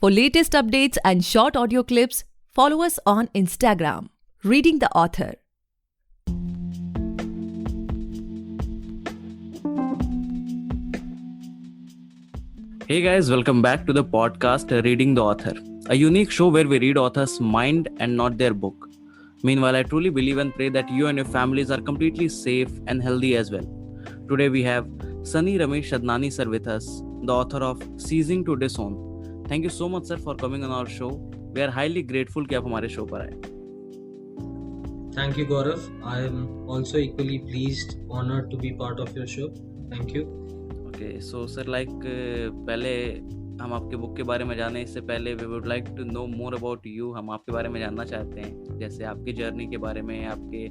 For latest updates and short audio clips, follow us on Instagram, Reading the Author. Hey guys, welcome back to the podcast Reading the Author, a unique show where we read authors' mind and not their book. Meanwhile, I truly believe and pray that you and your families are completely safe and healthy as well. Today we have Sunny Ramesh Adnani sir with us, the author of Ceasing to Disown. Thank you so much sir for coming on our show. We are highly grateful कि आप हमारे show पर आए. Thank you, Gaurav. I am also equally pleased, honored to be part of your show. Thank you. Okay, so sir, पहले हम आपके book के बारे में जाने इससे पहले we would like to know more about you. हम आपके बारे में जानना चाहते हैं, जैसे आपकी जर्नी के बारे में, आपके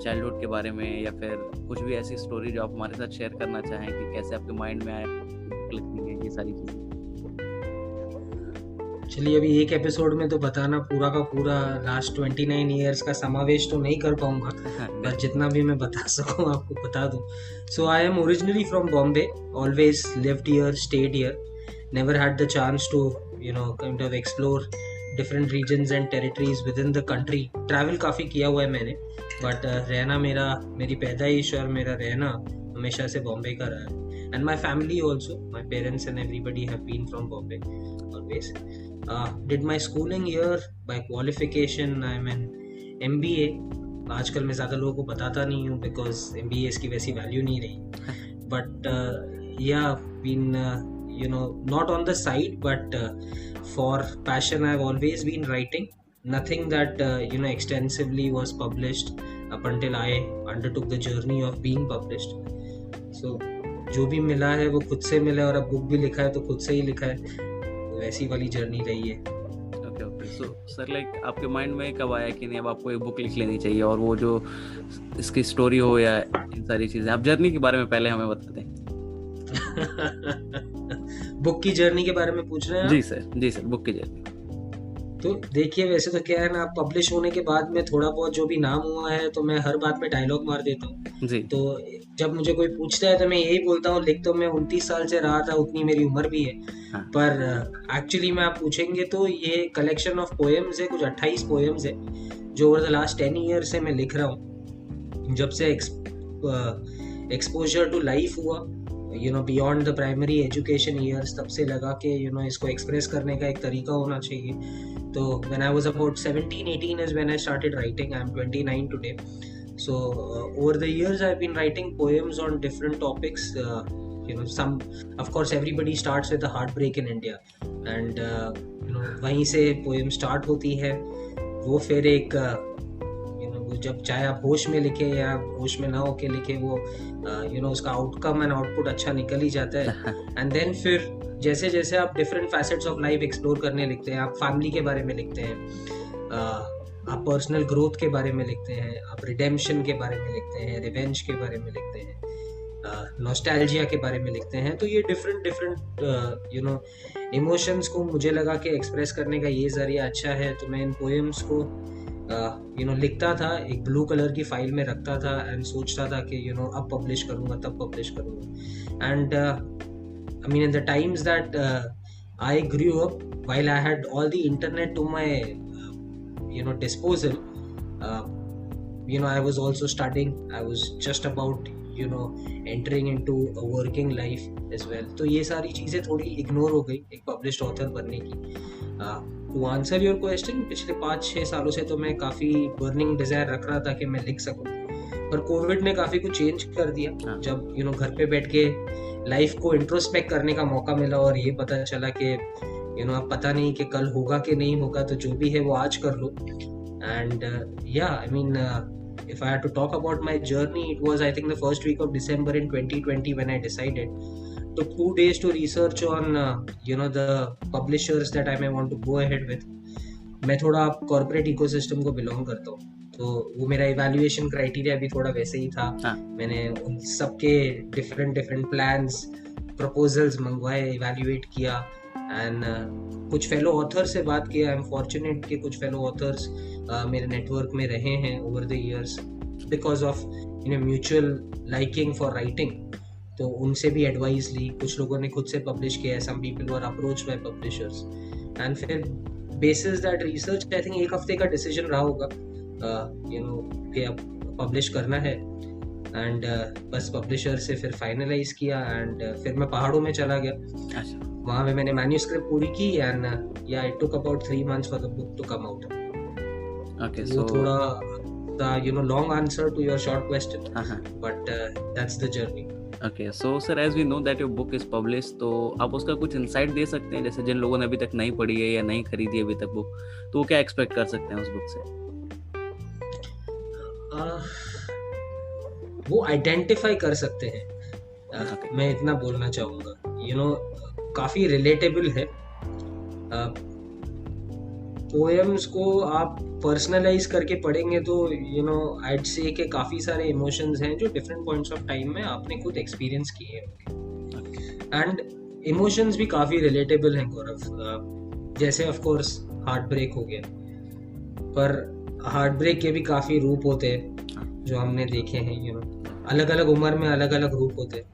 चाइल्डहुड के बारे में, या फिर कुछ भी ऐसी स्टोरी जो आप हमारे साथ शेयर करना चाहें कि कैसे आपके माइंड में आया बुक लिखनी है, ये सारी चीज़ें. चलिए, अभी एक एपिसोड में तो बताना पूरा का पूरा लास्ट 29 ईयर्स का समावेश तो नहीं कर पाऊंगा, पर जितना भी मैं बता सकूं आपको बता दूं. So I am originally from Bombay, always lived here, stayed here, never had the chance to kind of explore different regions and territories within the country. Travel काफ़ी किया हुआ है मैंने, बट रहना मेरी पैदाइश और मेरा रहना हमेशा से बॉम्बे का रहा है. And my family also, my parents and everybody have been from Bombay always. Did my schooling here. By qualification I'm an MBA. आजकल मैं ज़्यादा लोगों को बताता नहीं हूँ because MBA की वैसी वैल्यू नहीं रही. But been not on the side, but for passion I've always been writing. Nothing that extensively was published up until I undertook the journey of being published. So जो भी मिला है वो खुद से मिला है, और अब बुक भी लिखा है तो खुद से ही लिखा है. वैसी वाली जर्नी रही है. ओके. सो सर, आपके माइंड में कब आया कि नहीं अब आपको एक बुक लिख लेनी चाहिए, और वो जो इसकी स्टोरी हो या इन सारी चीजें, आप जर्नी के बारे में पहले हमें बता दें. बुक की जर्नी के बारे में पूछ रहे हैं? जी सर, बुक की जर्नी. तो देखिए, वैसे तो क्या है ना, पब्लिश होने के बाद में थोड़ा बहुत जो भी नाम हुआ है तो मैं हर बात में डायलॉग मार देता हूँ जी. तो जब मुझे कोई पूछता है तो मैं यही बोलता हूँ, लिख तो मैं 29 साल से रहा था, उतनी मेरी उम्र भी है. हाँ. पर एक्चुअली में आप पूछेंगे तो ये कलेक्शन ऑफ पोएम्स है, कुछ 28 पोएम्स है जो ओवर द लास्ट 10 ईयर से मैं लिख रहा हूँ. जब से एक्सपोजर टू लाइफ हुआ, beyond the primary education years, तब से लगा के इसको एक्सप्रेस करने का एक तरीका होना चाहिए. तो when I was about 17-18 is when I started writing. I'm 29 today. So over the years I've been writing poems on different topics. Some, of course, everybody starts with a heartbreak in India, and वहीं से poem start होती है. वो फिर एक जब चाहे आप होश में लिखे या होश में ना होके लिखे, वो उसका आउटकम एंड आउटपुट अच्छा निकल ही जाता है. एंड देन फिर जैसे जैसे आप different facets of life explore करने लिखते हैं, आप फैमिली के बारे में लिखते हैं, आप पर्सनल ग्रोथ के बारे में लिखते हैं, आप रिडेम्पशन के बारे में लिखते हैं, रिवेंज के बारे में लिखते हैं, नॉस्टैल्जिया के बारे में लिखते हैं. तो ये डिफरेंट इमोशंस को मुझे लगा कि एक्सप्रेस करने का ये जरिया अच्छा है. तो मैं इन पोएम्स को लिखता था, एक ब्लू कलर की फाइल में रखता था, एंड सोचता था कि अब पब्लिश करूँगा, तब पब्लिश करूँगा. And I mean, in the times that I grew up, while I had all the internet to my disposal, I was also studying. I was just about entering into a working life as well. तो ये सारी चीज़ें थोड़ी ignore हो गई एक published author बनने की. To answer your question, पिछले 5-6 सालों से तो मैं काफ़ी बर्निंग डिज़ायर रख रहा था कि मैं लिख सकूं, पर कोविड ने काफ़ी कुछ चेंज कर दिया. जब घर पे बैठ के लाइफ को इंट्रोस्पेक्ट करने का मौका मिला, और ये पता चला कि अब पता नहीं कि कल होगा कि नहीं होगा, तो जो भी है वो आज कर लो. And I mean, if I had to talk about my journey, it was, I think, the first week of December in 2020 when I decided. Took 2 days to research on the publishers that I may want to go ahead with. मैं थोड़ा corporate ecosystem को belong करता हूँ, तो वो मेरा evaluation criteria भी थोड़ा वैसे ही था. मैंने उन सबके डिफरेंट प्लान्स, प्रपोजल्स मंगवाए, इवैल्यूएट किया, एंड कुछ फेलो ऑथर से बात किया. आई एम फॉर्चुनेट कि कुछ फेलो ऑथर्स मेरे नेटवर्क में रहे हैं over the years because of mutual liking for writing. तो उनसे भी एडवाइस ली. कुछ लोगों ने खुद से पब्लिश किया है. Some people were approached by publishers. And फिर basis that research I think 1 हफ्ते का डिसीजन रहा होगा कि अब पब्लिश करना है, एंड बस पब्लिशर से फिर फाइनलाइज किया, एंड फिर मैं पहाड़ों में चला गया। अच्छा, वहाँ पे मैंने मैन्यूस्क्रिप्ट पूरी की, एंड या it took about 3 months for the book to come out. Okay. वो सो थोड़ा long answer to your short question, हाँ, but that's the journey. Okay. So sir, as we know that your book is publish, तो आप उसका कुछ insight दे सकते हैं, जैसे जिन लोगों ने अभी तक नहीं पढ़ी है या नहीं खरीदी है अभी तक बुक, तो वो क्या एक्सपेक्ट कर सकते हैं उस बुक से? वो आइडेंटिफाई कर सकते हैं, Okay. मैं इतना बोलना चाहूँगा। काफ़ी रिलेटेबल है। पोएम्स को आप पर्सनलाइज करके पढ़ेंगे तो आइड से कि काफ़ी सारे इमोशंस हैं जो डिफरेंट पॉइंट्स ऑफ टाइम में आपने खुद एक्सपीरियंस किए हैं, एंड इमोशंस भी काफ़ी रिलेटेबल हैं गौरव। जैसे ऑफ कोर्स हार्ट ब्रेक हो गया, पर हार्ट ब्रेक के भी काफ़ी रूप होते हैं जो हमने देखे हैं। अलग अलग उम्र में अलग अलग रूप होते हैं।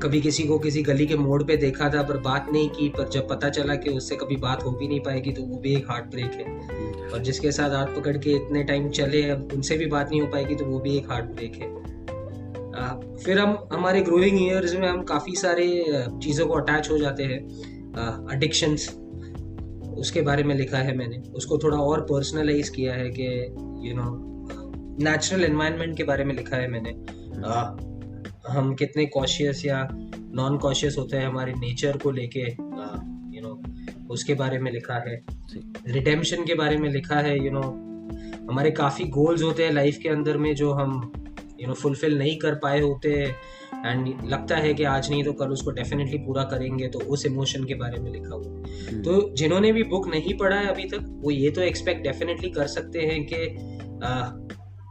कभी किसी को किसी गली के मोड़ पे देखा था पर बात नहीं की, पर जब पता चला कि उससे कभी बात हो भी नहीं पाएगी तो वो भी एक हार्ट ब्रेक है। और जिसके साथ हाथ पकड़ के इतने टाइम चले, अब उनसे भी बात नहीं हो पाएगी तो वो भी एक हार्ट ब्रेक है। फिर हम हमारे ग्रोइंग ईयर्स में हम काफ़ी सारे चीज़ों को अटैच हो जाते हैं। एडिक्शंस, उसके बारे में लिखा है मैंने, उसको थोड़ा और पर्सनलाइज किया है कि नेचुरल एनवायरनमेंट के बारे में लिखा है मैंने। हम कितने कॉशियस या नॉन कॉशियस होते हैं हमारे नेचर को लेके, उसके बारे में लिखा है। रिडेम्पशन के बारे में लिखा है। हमारे काफ़ी गोल्स होते हैं लाइफ के अंदर में जो हम फुलफिल नहीं कर पाए होते, एंड लगता है कि आज नहीं तो कल उसको डेफिनेटली पूरा करेंगे, तो उस इमोशन के बारे में लिखा हुआ। तो जिन्होंने भी बुक नहीं पढ़ा है अभी तक, वो ये तो एक्सपेक्ट डेफिनेटली कर सकते हैं कि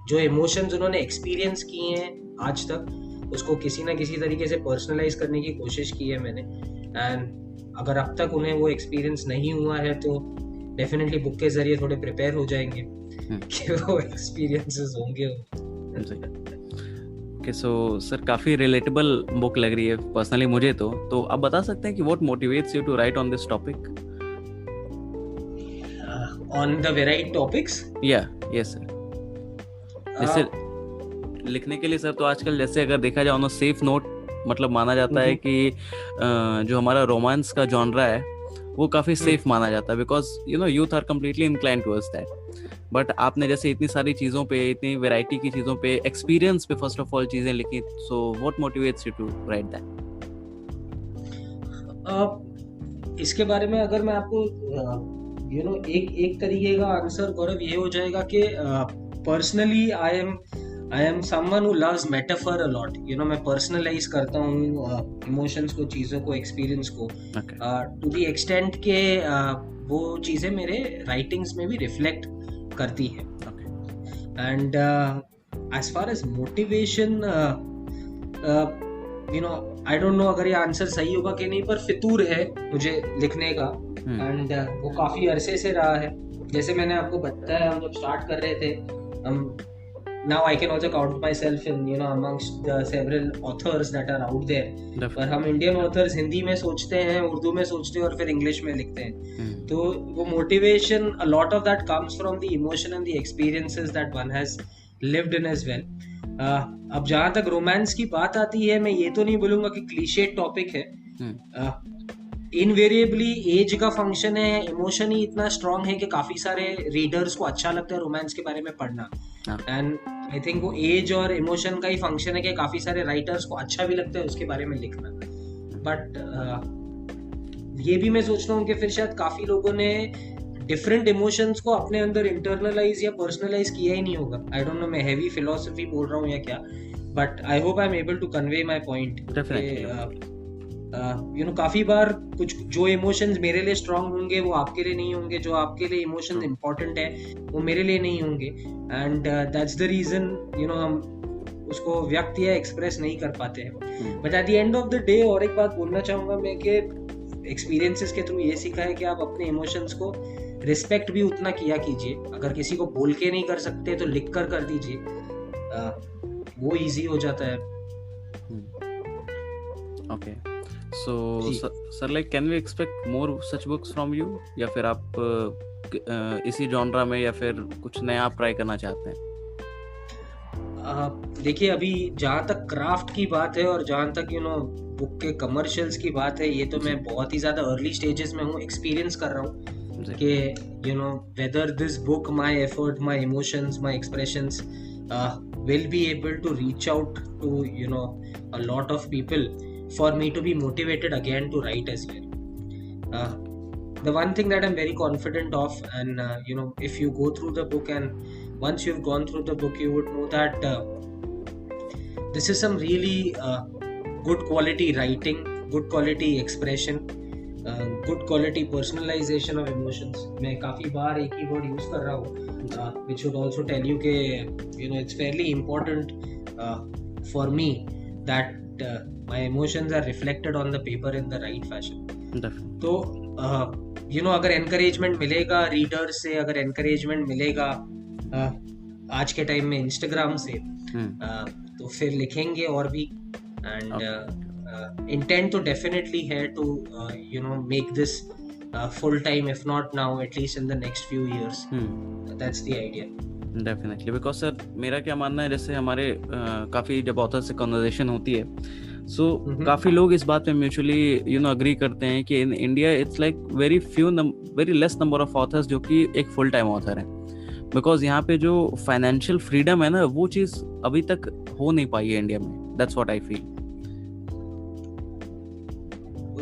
जो इमोशंस उन्होंने एक्सपीरियंस किए हैं आज तक, उसको किसी ना किसी तरीके से पर्सनलाइज करने की कोशिश की है मैंने। एंड अगर अब तक उन्हें वो एक्सपीरियंस नहीं हुआ है तो डेफिनेटली बुक के जरिए थोड़े प्रिपेयर हो जाएंगे कि वो एक्सपीरियंसेस होंगे। ओके। सो सर, काफ़ी रिलेटेबल बुक लग रही है पर्सनली मुझे तो आप बता सकते हैं कि what motivates you to write on this topic? On the variety topics? Yes sir. जैसे लिखने के लिए सर, तो आजकल जैसे अगर देखा जाए ऑन अ सेफ नोट, मतलब माना जाता है कि जो हमारा रोमांस का जॉनरा है वो काफ़ी सेफ माना जाता है, because youth are completely inclined towards that. But आपने जैसे इतनी सारी चीज़ों पे, इतनी वैरायटी की चीज़ों पे, एक्सपीरियंस पे फर्स्ट ऑफ ऑल चीज़ें लिखी, so what motivates you to write that? इसके बारे में अगर मैं आपको एक तरीके का आंसर गौरव ये हो जाएगा कि personally I am someone who loves metaphor a lot. मैं पर्सनलाइज करता हूँ इमोशंस को, चीज़ों को, एक्सपीरियंस को, टू द एक्सटेंट के वो चीज़ें मेरे राइटिंग्स में भी रिफ्लेक्ट करती है। And as far as motivation, I don't know अगर ये आंसर सही होगा कि नहीं, पर फितूर है मुझे लिखने का, एंड वो काफ़ी अरसे से रहा है। जैसे मैंने आपको बताया, हम जब स्टार्ट कर रहे थे, हम now I can also count myself in amongst the several authors that are out there। पर हम इंडियन ऑथर्स हिंदी में सोचते हैं, उर्दू में सोचते हैं और फिर इंग्लिश में लिखते हैं। तो वो motivation, a lot of that comes from the emotion and the experiences that one has lived in as well। अब जहाँ तक रोमांस की बात आती है, मैं ये तो नहीं बोलूंगा कि क्लीशे टॉपिक है। इनवेरिएबली एज का फंक्शन है, इमोशन ही इतना स्ट्रांग है कि काफी सारे रीडर्स को अच्छा लगता है रोमांस के बारे में पढ़ना, एंड आई थिंक वो एज और इमोशन का ही फंक्शन है कि काफी सारे राइटर्स को अच्छा भी लगता है उसके बारे में लिखना। बट ये भी मैं सोचता हूँ कि फिर शायद काफी लोगों ने डिफरेंट इमोशंस को अपने अंदर इंटरनलाइज या पर्सनलाइज किया ही नहीं होगा। आई डोंट नो मैं हैवी फिलोसफी बोल रहा हूँ या क्या, but I hope I am able to convey my point. काफी बार कुछ जो इमोशंस मेरे लिए स्ट्रांग होंगे वो आपके लिए नहीं होंगे, जो आपके लिए इमोशंस इंपॉर्टेंट है वो मेरे लिए नहीं होंगे, एंड दैट्स द रीजन हम उसको व्यक्त या एक्सप्रेस नहीं कर पाते हैं। But at the end of the day, और एक बात बोलना चाहूंगा मैं कि एक्सपीरियंसेस के थ्रू ये सीखा है कि आप अपने इमोशंस को रिस्पेक्ट भी उतना किया कीजिए। अगर किसी को बोल के नहीं कर सकते तो लिख कर दीजिए, वो इजी हो जाता है। ओके। So, जी sir, like, can we expect more such books from you? या फिर आप इसी जॉनरा में या फिर कुछ नया आप ट्राई करना चाहते हैं? देखिए अभी जहाँ तक क्राफ्ट की बात है और जहाँ तक बुक के कमर्शियल्स की बात है, ये तो मैं बहुत ही ज़्यादा अर्ली स्टेजेस में हूँ, एक्सपीरियंस कर रहा हूँ जी कि whether this book, my effort, my emotions, my expressions will be able to reach out to a lot of people for me to be motivated again to write as well. The one thing that I'm very confident of, and if you go through the book, and once you've gone through the book, you would know that this is some really good quality writing, good quality expression, good quality personalization of emotions. मैं काफी बार एक ही word use कर रहा हूँ, which would also tell you कि it's fairly important for me that my emotions are reflected on the paper in the right fashion. definitely. तो अगर encouragement मिलेगा रीडर से, अगर encouragement मिलेगा आज के टाइम में इंस्टाग्राम से, तो फिर लिखेंगे और भी, एंड intent to definitely है to make this full time, if not now, at least in the next few years. That's the idea. Definitely, because sir मेरा क्या मानना है, जैसे हमारे काफ़ी जब ऑथर से कन्वर्सेशन होती है, सो काफ़ी लोग इस बात पे म्यूचुअली अग्री करते हैं कि in India it's like very less number of authors जो कि एक फुल टाइम ऑथर हैं, बिकॉज यहाँ पे जो फाइनेंशियल फ्रीडम है ना, वो चीज़ अभी तक हो नहीं पाई है इंडिया में. That's what I feel.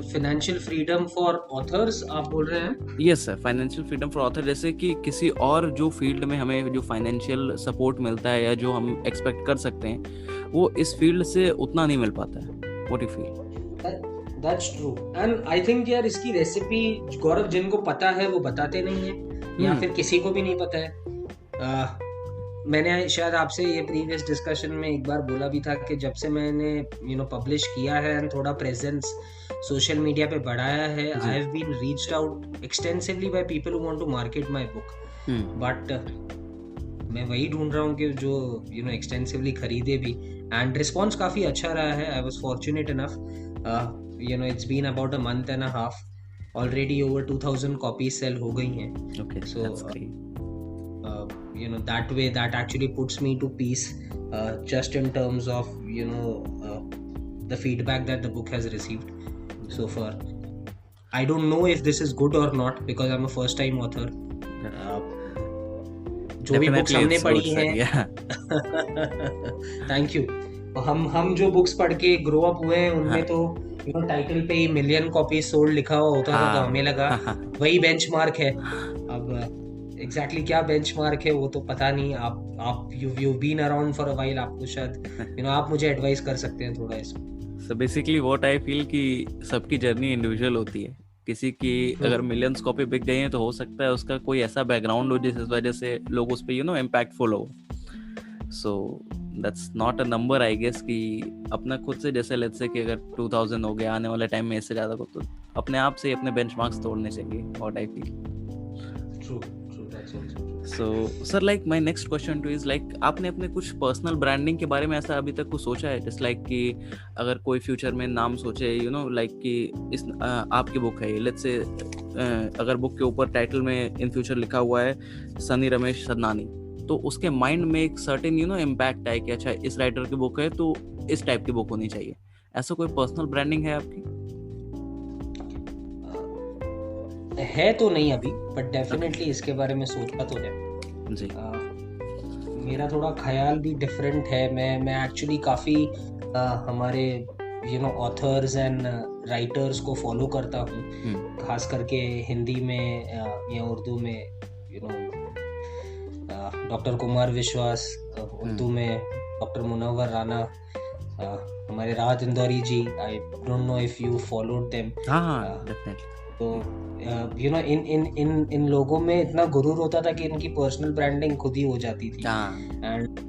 Financial freedom for authors आप बोल रहे हैं? Yes sir, financial freedom for author, जैसे कि किसी और जो फील्ड में हमें जो फाइनेंशियल सपोर्ट मिलता है या जो हम एक्सपेक्ट कर सकते हैं, वो इस फील्ड से उतना नहीं मिल पाता है. What you feel? That's true, and I think यार इसकी रेसिपी गौरव जिनको पता है वो बताते नहीं है, या फिर किसी को भी नहीं पता है. मैंने शायद आपसे ये प्रीवियस डिस्कशन में एक बार बोला भी था कि जब से मैंने पब्लिश किया है एंड थोड़ा प्रेजेंस सोशल मीडिया पे बढ़ाया है, I have been reached out extensively by people who want to market my book, but मैं वही ढूंढ रहा हूँ कि जो एक्सटेंसिवली खरीदे भी, एंड रिस्पॉन्स काफ़ी अच्छा रहा है. I was fortunate enough, it's been about a month and a half, already over 2000 copies sell हो गई हैं. Okay, So, that's great. That way that actually puts me to peace, just in terms of the feedback that the book has received so far. I don't know if this is good or not because I'm a first time author. जो भी books हमने पढ़ी हैं, thank you, हम जो books पढ़ के grow up हुए हैं उनमें तो टाइटल पे ही मिलियन कॉपी सोल्ड लिखा हुआ होता था, तो हमें लगा वही बेंचमार्क है. अब एग्जैक्टली क्या बेंचमार्क है वो तो पता नहीं. आप you been around for a while, आपको शायद आप मुझे एडवाइस कर सकते हैं थोड़ा इसमें. So basically what I feel कि सबकी जर्नी इंडिविजुअल होती है. किसी की अगर मिलियंस कॉपी बिक गई हैं तो हो सकता है उसका कोई ऐसा बैकग्राउंड हो जिस वजह से लोग उस पे इम्पैक्टफुल हो. So that's not a number I guess कि अपना खुद से, जैसे लेट्स से कि अगर 2000 हो गया, आने वाले टाइम में इससे ज़्यादा को, तो अपने आप से अपने बेंचमार्क्स तोड़ने चाहिए. What I feel. True, that's also. So sir, like my next question two is like, आपने अपने कुछ पर्सनल ब्रांडिंग के बारे में ऐसा अभी तक कुछ सोचा है, जस्ट लाइक कि अगर कोई फ्यूचर में नाम सोचे लाइक कि इस आपकी बुक है, लेट्स से अगर बुक के ऊपर टाइटल में इन फ्यूचर लिखा हुआ है सनी रमेश सदनानी, तो उसके माइंड में एक सर्टेन इम्पैक्ट है कि अच्छा इस राइटर की बुक है तो इस टाइप की बुक होनी चाहिए. ऐसा कोई पर्सनल ब्रांडिंग है आपकी? है तो नहीं अभी, बट डेफिनेटली इसके बारे में सोचा तो है जी. मेरा थोड़ा ख्याल भी डिफरेंट है. मैं एक्चुअली काफ़ी हमारे ऑथर्स एंड राइटर्स को फॉलो करता हूँ, खास करके हिंदी में या उर्दू में. डॉक्टर कुमार विश्वास, उर्दू में डॉक्टर मुनव्वर राना, हमारे Rahat Indori ji. I don't know if you followed them. हाँ, डेफिनेटली. तो इन लोगों में इतना गुरूर होता था कि इनकी पर्सनल ब्रांडिंग खुद ही हो जाती थी. एंड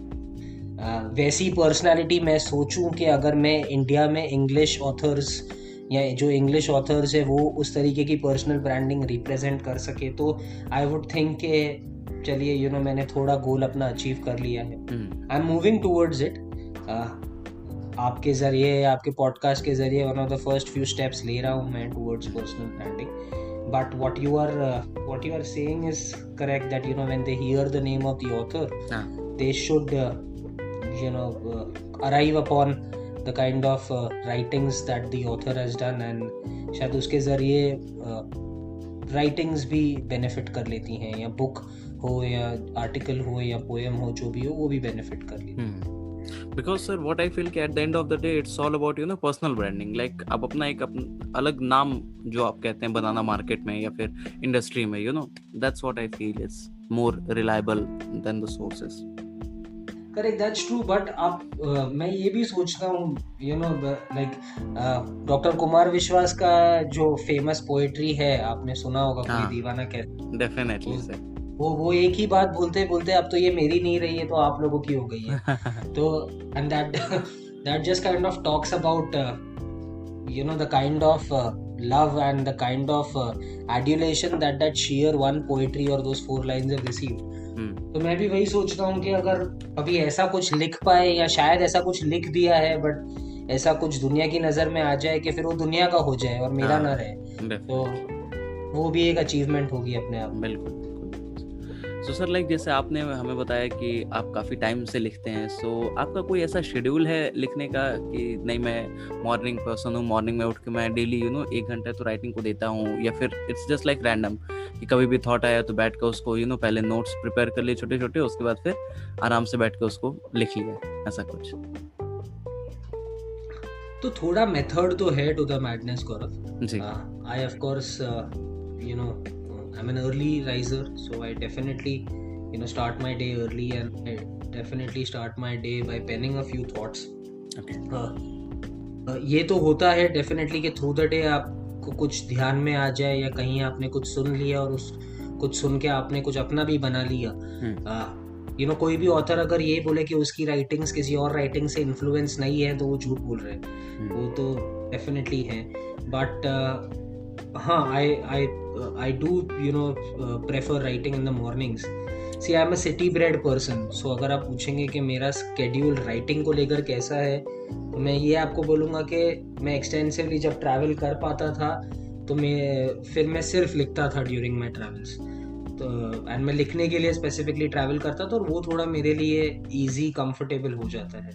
वैसी पर्सनालिटी मैं सोचूं कि अगर मैं इंडिया में इंग्लिश ऑथर्स या जो इंग्लिश ऑथर्स है वो उस तरीके की पर्सनल ब्रांडिंग रिप्रेजेंट कर सके, तो आई वुड थिंक कि चलिए मैंने थोड़ा गोल अपना अचीव कर लिया है. I am moving towards it. आपके जरिए या आपके पॉडकास्ट के जरिए one of the first few steps ले रहा हूँ मैं towards personal branding. But what you are saying is correct, that when they hear the name of the author, they should arrive upon the kind of writings that the author has done, and शायद उसके जरिए writings भी benefit कर लेती हैं, या book हो या आर्टिकल हो या पोएम हो, जो भी हो वो भी बेनिफिट कर लेती हैं. Because sir, what I feel कि at the end of the day it's all about personal branding. Like आप अपना एक अलग नाम जो आप कहते हैं बनाना मार्केट में या फिर इंडस्ट्री में, that's what I feel is more reliable than the sources. Correct, that's true. But आप मैं ये भी सोचता हूँ, like डॉक्टर कुमार विश्वास का जो फेमस पोएट्री है, आपने सुना होगा, कोई दीवाना कहता. Definitely sir. वो एक ही बात बोलते बोलते अब तो ये मेरी नहीं रही है तो आप लोगों की हो गई है. तो and that just kind of talks about the kind of love and the kind of adulation that sheer one poetry or those 4 lines have received. तो मैं भी वही सोचता हूँ कि अगर अभी ऐसा कुछ लिख पाए, या शायद ऐसा कुछ लिख दिया है बट ऐसा कुछ दुनिया की नजर में आ जाए कि फिर वो दुनिया का हो जाए और मेरा ना रहे, तो वो भी एक अचीवमेंट होगी अपने आप. बिल्कुल. सो सर, लाइक जैसे आपने हमें बताया कि आप काफ़ी टाइम से लिखते हैं, सो आपका कोई ऐसा शेड्यूल है लिखने का कि नहीं मैं मॉर्निंग पर्सन हूँ, मॉर्निंग में उठ के मैं डेली 1 घंटा तो राइटिंग को देता हूँ, या फिर इट्स जस्ट लाइक रैंडम कि कभी भी थॉट आया तो बैठ कर उसको पहले नोट्स प्रिपेयर कर लिए छोटे छोटे, उसके बाद फिर आराम से बैठ कर उसको लिख लिया, ऐसा कुछ? तो थोड़ा मेथड तो है to the madness, Gaurav ji. I of course I'm an early riser, so I definitely start my day early, and I definitely start my day by penning a few thoughts. Okay. ये तो होता है definitely कि through the day आपको कुछ ध्यान में आ जाए, या कहीं आपने कुछ सुन लिया और उस कुछ सुन के आपने कुछ अपना भी बना लिया. कोई भी ऑथर अगर ये बोले कि उसकी राइटिंग्स किसी और राइटिंग से इन्फ्लुएंस नहीं है तो वो झूठ बोल रहे हैं. वो तो डेफिनेटली है. बट हाँ, I do prefer writing in the mornings. See, I am a city bred person, so अगर आप पूछेंगे कि मेरा स्केड्यूल राइटिंग को लेकर कैसा है, तो मैं ये आपको बोलूँगा कि मैं एक्सटेंसिवली जब ट्रैवल कर पाता था तो फिर मैं सिर्फ लिखता था ड्यूरिंग माई ट्रैवल्स. तो एंड मैं लिखने के लिए स्पेसिफिकली ट्रैवल करता था, और वो थोड़ा मेरे लिए ईजी कंफर्टेबल हो जाता है.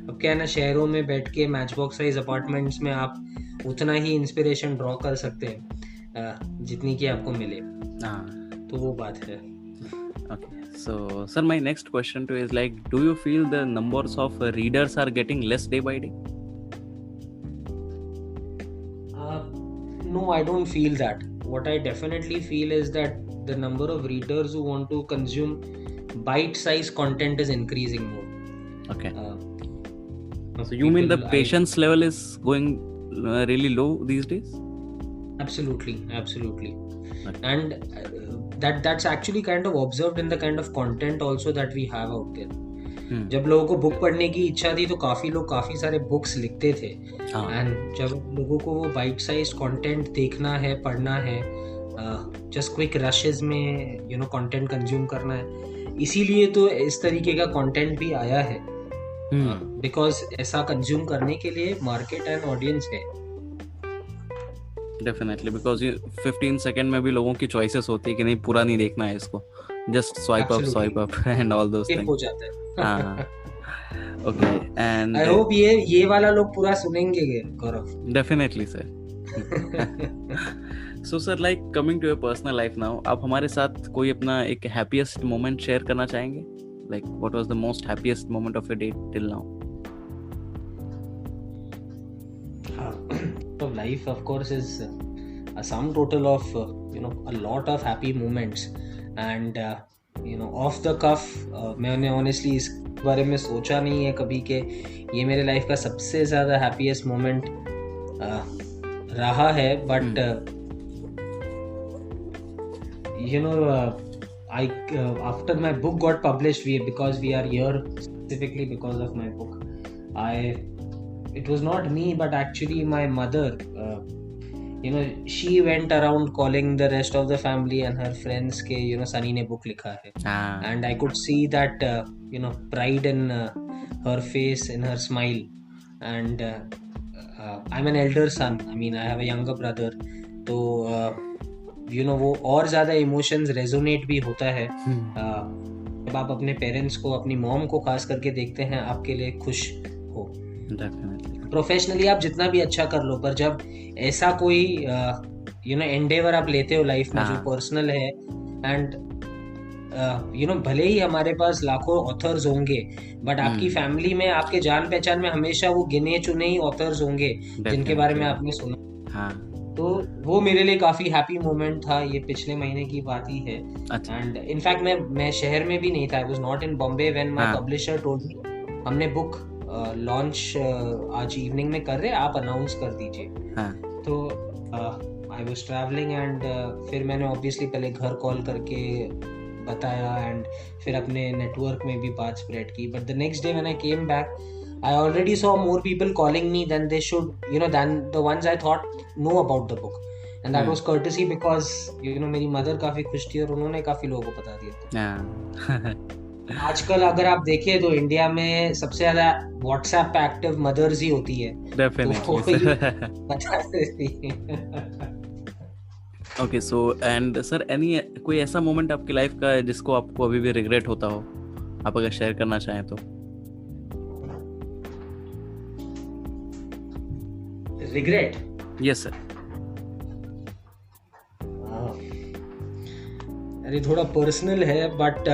अब क्या है ना, शहरों में बैठ के मैच बॉक्स साइज अपार्टमेंट्स में आप उतना ही इंस्पिरेशन ड्रॉ कर सकते हैं जितनी की आपको मिले. तो वो बात है. Okay, so sir, my next question to you is like, do you feel the numbers of readers are getting less day by day? No, I don't feel that. What I definitely feel is that the number of readers who want to consume bite-sized content is increasing more. Okay. So you mean the patience level is going really low these days? Absolutely. Okay. And that's actually kind of observed in the kind of content also that we have out there. जब लोगों को book पढ़ने की इच्छा थी तो काफी लोग काफी सारे बुक्स लिखते थे, एंड जब लोगों को वो बाइट साइज कंटेंट देखना है, पढ़ना है, जस्ट क्विक रशेस में कंटेंट कंज्यूम करना है, इसीलिए तो इस तरीके का कंटेंट भी आया है, बिकॉज ऐसा कंज्यूम करने के लिए मार्केट एंड ऑडियंस है. डेफिनेटली, बिकॉज 15 सेकंड में भी लोगों की चॉइसेस होती है कि नहीं पूरा नहीं देखना है इसको, just swipe up and all those things हो जाता है. ओके, एंड आई होप ये वाला लोग पूरा सुनेंगे Gaurav. Definitely sir. So sir, like coming to your personal life now, आप हमारे साथ कोई अपना एक हैप्पीएस्ट मोमेंट शेयर करना चाहेंगे? Like what was the most happiest moment of your day till now? Of life, of course, is a sum total of a lot of happy moments, and off the cuff मैंने honestly इस बारे में सोचा नहीं है कभी कि ये मेरे लाइफ का सबसे ज़्यादा हैप्पीएस्ट मोमेंट रहा है, but I after my book got published, because we are here specifically because of my book, it was not me, but actually my mother, she went around calling the rest of the family and her friends ke Sunny ne book likha hai, and I could see that pride in her face, in her smile, and I am an elder son, I mean I have a younger brother, तो वो और ज़्यादा emotions resonate भी होता है जब आप अपने पेरेंट्स को, अपनी मॉम को खास करके देखते हैं आपके लिए खुश हो। प्रोफेशनली आप जितना भी अच्छा कर लो, पर जब ऐसा कोई एंडेवर आप लेते हो लाइफ में जो पर्सनल है, एंड भले ही हमारे पास लाखों ऑथर्स होंगे, बट आपकी फैमिली में, आपके जान पहचान में हमेशा वो गिने चुने ही ऑथर्स होंगे जिनके बारे में आपने सुना। तो वो मेरे लिए काफी हैप्पी मोमेंट था, ये पिछले महीने की बात ही है। एंड इनफैक्ट मैं शहर में भी नहीं था, I was not in Bombay when my publisher told me हमने बुक लॉन्च आज इवनिंग में कर रहे हैं, आप अनाउंस कर दीजिए। तो आई वाज ट्रैवलिंग एंड फिर मैंने ऑब्वियसली पहले घर कॉल करके बताया एंड फिर अपने नेटवर्क में भी बात स्प्रेड की। But the next day when I came back, I already saw more people calling me than they should, than the ones I thought know about the book. And that was courtesy because, मेरी mother काफी खुश थी और उन्होंने काफी लोगों को बता दिया। आजकल अगर आप देखें तो इंडिया में सबसे ज्यादा व्हाट्सएप पे एक्टिव मदर्स ही होती है। ओके, सो एंड सर कोई ऐसा मोमेंट आपकी लाइफ का है जिसको आपको अभी भी रिग्रेट होता हो, आप अगर शेयर करना चाहें तो? रिग्रेट? Yes sir. अरे थोड़ा पर्सनल है, बट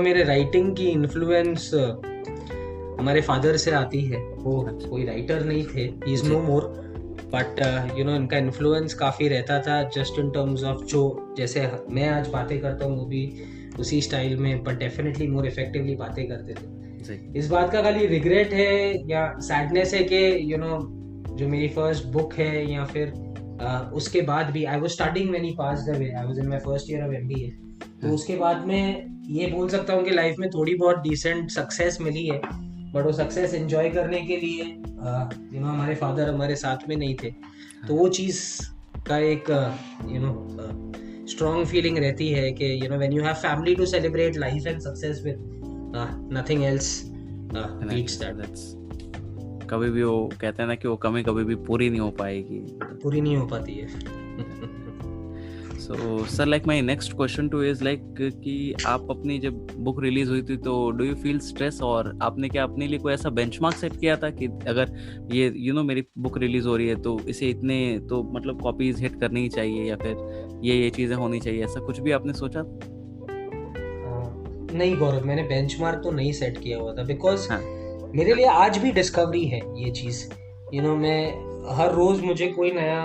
मेरे राइटिंग की इन्फ्लुएंस हमारे फादर से आती है। वो कोई राइटर नहीं थे, he is no more, but इनका इन्फ्लुएंस काफ़ी रहता था, जस्ट इन टर्म्स ऑफ जो जैसे मैं आज बातें करता हूँ वो भी उसी स्टाइल में, बट डेफिनेटली मोर इफेक्टिवली बातें करते थे। इस बात का खाली रिग्रेट है या सैडनेस है कि जो मेरी फर्स्ट बुक है, या फिर उसके बाद भी I was studying when he passed away, I was in my first year of MBA, तो उसके बाद में ये बोल सकता हूँ कि लाइफ में थोड़ी बहुत डिसेंट सक्सेस मिली है, बट वो सक्सेस एंजॉय करने के लिए हमारे फादर हमारे साथ में नहीं थे। तो वो चीज़ का एक स्ट्रॉन्ग फीलिंग रहती है कि when you have family to celebrate life and success with, nothing else beats that. कभी भी वो कहते हैं ना कि वो कमी कभी भी पूरी नहीं हो पाएगी, पूरी नहीं हो पाती है। सो sir, like my next question two is like कि आप अपनी जब बुक रिलीज हुई थी तो डू यू फील स्ट्रेस, और आपने क्या अपने लिए कोई ऐसा बेंचमार्क सेट किया था कि अगर ये मेरी बुक रिलीज हो रही है तो इसे इतने तो मतलब कॉपीज हिट करनी ही चाहिए, या फिर ये चीजें होनी चाहिए, ऐसा कुछ भी आपने सोचा? नहीं गौरव, मैंने बेंचमार्क तो नहीं सेट किया हुआ था, बिकॉज मेरे लिए आज भी डिस्कवरी है ये चीज़। मैं हर रोज मुझे कोई नया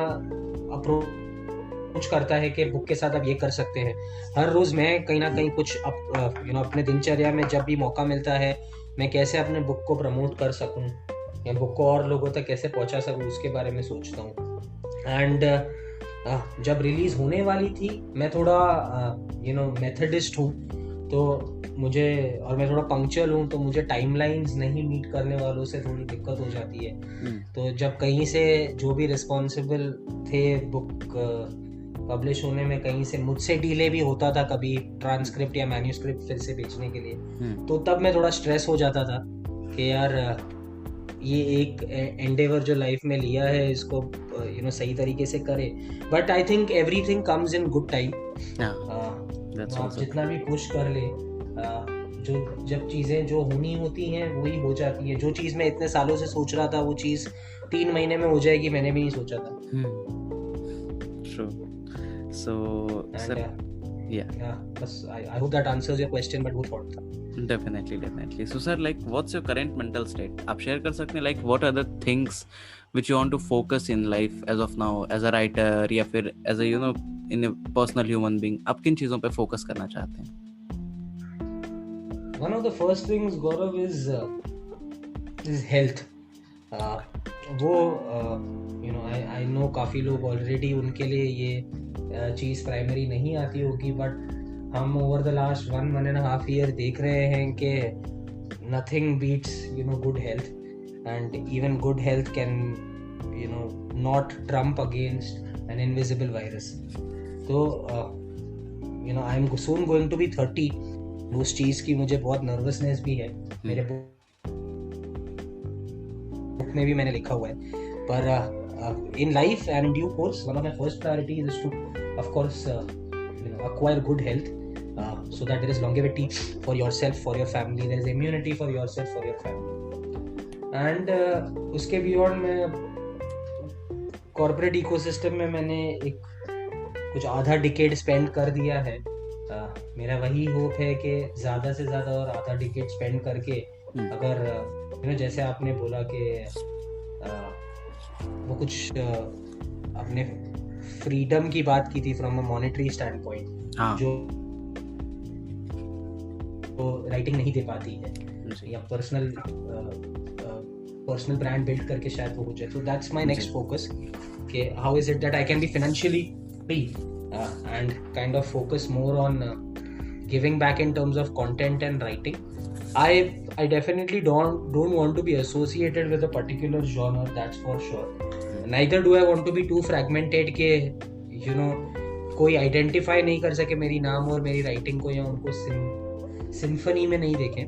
अप्रोच करता है कि बुक के साथ आप ये कर सकते हैं। हर रोज मैं कहीं ना कहीं कुछ अपने दिनचर्या में जब भी मौका मिलता है, मैं कैसे अपने बुक को प्रमोट कर सकूं या बुक को और लोगों तक कैसे पहुंचा सकूं, उसके बारे में सोचता हूँ। एंड जब रिलीज होने वाली थी, मैं थोड़ा मेथडिस्ट हूँ, तो मैं थोड़ा पंक्चुअल हूँ, तो मुझे टाइमलाइंस नहीं मीट करने वालों से थोड़ी दिक्कत हो जाती है। तो जब कहीं से जो भी रिस्पॉन्सिबल थे बुक पब्लिश होने में, कहीं से मुझसे डिले भी होता था, कभी ट्रांसक्रिप्ट या मैन्यूस्क्रिप्ट फिर से भेजने के लिए, तो तब मैं थोड़ा स्ट्रेस हो जाता था कि यार ये एक एंडेवर जो लाइफ में लिया है, इसको सही तरीके से करे। But I think everything comes in good time. आप जितना भी पुश कर ले, जब चीज़ें जो होनी होती हैं वही हो जाती है। जो चीज़ मैं इतने सालों से सोच रहा था वो चीज़ 3 महीने में हो जाएगी, मैंने भी नहीं सोचा था। So sir, बस I hope that answers your question, but वो thought था। Definitely. So sir, like what's your current mental state? आप share कर सकते हैं like what are the things which you want to focus in life as of now as a writer, या फिर as a in a personal human being, आप किन चीज़ों पे focus करना चाहते हैं? One of the first things, Gaurav, is health. वो I know काफ़ी लोग already उनके लिए ये चीज़ प्राइमरी नहीं आती होगी, बट हम over the last 1.5 year देख रहे हैं कि nothing beats good health, and even good health can not trump against an invisible virus. So I'm soon going to be 30. उस चीज़ की मुझे बहुत नर्वसनेस भी है। मेरे बुक में भी मैंने लिखा हुआ है. पर in life and in due course, one of my first priorities is to, of course, acquire good health, so that there is longevity for yourself, for your family, there is immunity for yourself, for your family. And उसके beyond मैं corporate ecosystem में मैंने एक कुछ आधा decade spend कर दिया है. मेरा वही होप है कि ज़्यादा से ज़्यादा और आधा डिकेड स्पेंड करके अगर जैसे आपने बोला कि वो कुछ अपने फ्रीडम की बात की थी from a monetary stand point, जो राइटिंग नहीं दे पाती है, या पर्सनल ब्रांड बिल्ड करके शायद वो हो जाए. तो दैट्स माय नेक्स्ट फोकस कि how is it that I can be financially free and kind of focus more on giving back in terms of content and writing. I definitely don't want to be associated with a particular genre, that's for sure. Neither do I want to be too fragmented के कोई identify नहीं कर सके मेरी नाम और मेरी writing को, या उनको सिम्फनी में नहीं देखें.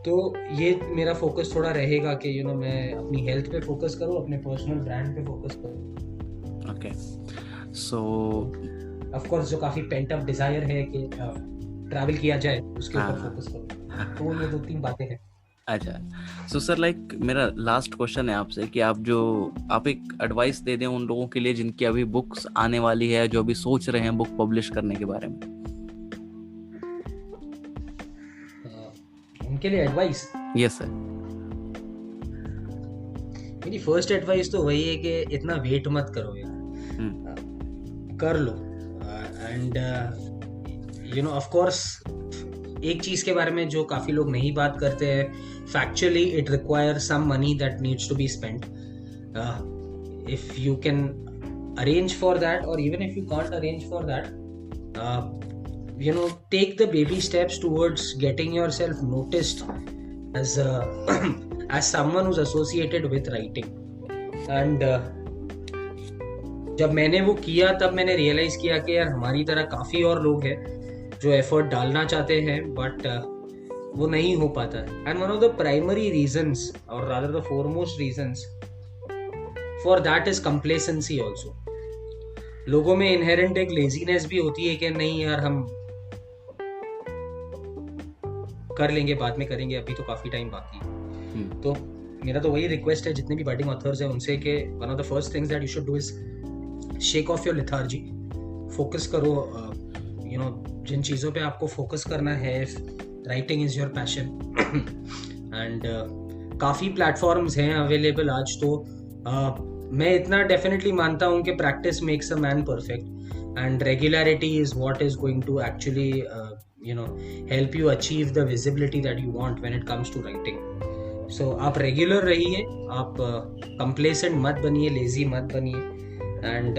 तो ये मेरा फोकस थोड़ा रहेगा कि मैं अपनी हेल्थ पे फोकस करूँ, अपने पर्सनल ब्रांड पे फोकस करूँ. ओके, सो ऑफ कोर्स जो काफी पेंट अप डिजायर है कि ट्रैवल किया जाए, उसके ऊपर फोकस करूँ. तो ये 2-3 बातें हैं. अच्छा, सो सर लाइक मेरा लास्ट क्वेश्चन है आपसे कि आप एक एडवाइस दे दें उन लोगों के लिए जिनकी अभी बुक्स आने वाली है, जो अभी सोच रहे हैं बुक पब्लिश करने के बारे में. उनके लिए एडवाइस? Yes sir. मेरी फर्स्ट एडवाइस तो वही है कि इतना वेट मत करो यार, कर लो. एंड ऑफ कोर्स एक चीज के बारे में जो काफी लोग नहीं बात करते हैं, factually it require some money that needs to be spent. If you can arrange for that, और even if you can't arrange for that, take the baby steps towards getting yourself noticed as as someone who's associated with writing. And जब मैंने वो किया तब मैंने realise किया कि यार हमारी तरह काफ़ी और लोग हैं जो एफर्ट डालना चाहते हैं, बट वो नहीं हो पाता है. And one of the primary reasons, और rather the foremost reasons for that is complacency also. लोगों में इनहेरेंट एक लेजीनेस भी होती है कि नहीं यार हम कर लेंगे, बाद में करेंगे, अभी तो काफ़ी टाइम बाकी है. तो मेरा तो वही रिक्वेस्ट है जितने भी बडिंग ऑथर्स हैं उनसे कि one of the first things that you should do is shake off your lethargy. Focus करो जिन चीज़ों पे आपको फोकस करना है. Writing is your passion, and काफ़ी प्लेटफॉर्म्स हैं अवेलेबल आज. तो मैं इतना डेफिनेटली मानता हूँ कि practice makes a man perfect, and regularity is what is going to actually help you achieve the visibility that you want when it comes to writing. So आप रेगुलर रहिए, आप कंप्लेसेंट मत बनिए, लेजी मत बनिए. एंड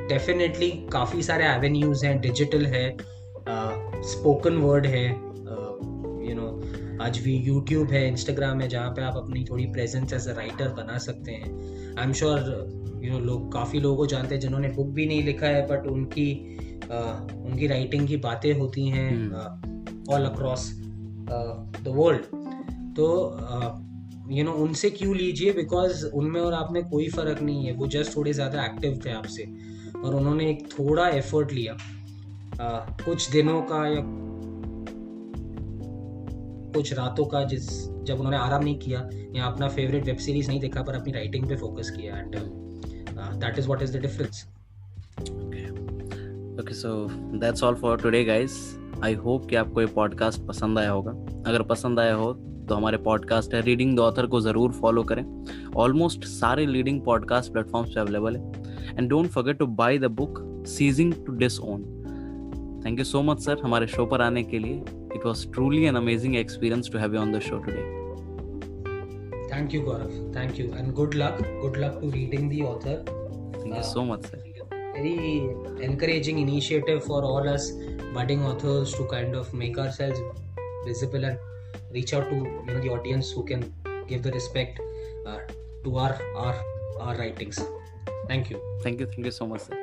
डेफिनेटली काफ़ी सारे avenues हैं, डिजिटल है, स्पोकन वर्ड है, आज भी यूट्यूब है, इंस्टाग्राम है, जहाँ पे आप अपनी थोड़ी प्रेजेंस एज अ राइटर बना सकते हैं. आई एम श्योर लोग काफ़ी लोगों को जानते हैं जिन्होंने बुक भी नहीं लिखा है, बट उनकी राइटिंग की बातें होती हैं ऑल अक्रॉस द वर्ल्ड. तो उनसे क्यों लीजिए, बिकॉज उनमें और आप में कोई फ़र्क नहीं है. वो जस्ट थोड़े ज़्यादा एक्टिव थे आपसे, और उन्होंने एक थोड़ा एफर्ट लिया, कुछ दिनों का या कुछ रातों का, जब उन्होंने आराम नहीं किया या अपना फेवरेट वेब सीरीज नहीं देखा, पर अपनी राइटिंग पे फोकस किया. And that is what is the difference. Okay, so that's all for today guys. I hope कि आपको ये पॉडकास्ट पसंद आया होगा. अगर पसंद आया हो तो हमारे पॉडकास्ट है रीडिंग द ऑथर को ज़रूर फॉलो करें. ऑलमोस्ट सारे लीडिंग पॉडकास्ट प्लेटफॉर्म्स पे अवेलेबल है. And don't forget to buy the book ceasing to disown. Thank you so much sir हमारे शो पर आने के लिए. It was truly an amazing experience to have you on the show today. Thank you Gaurav, thank you, and good luck to reading the author. Thank you so much sir. Very encouraging initiative for all us budding authors to kind of make ourselves visible and reach out to the audience who can give the respect to our writings. Thank you. Thank you so much sir.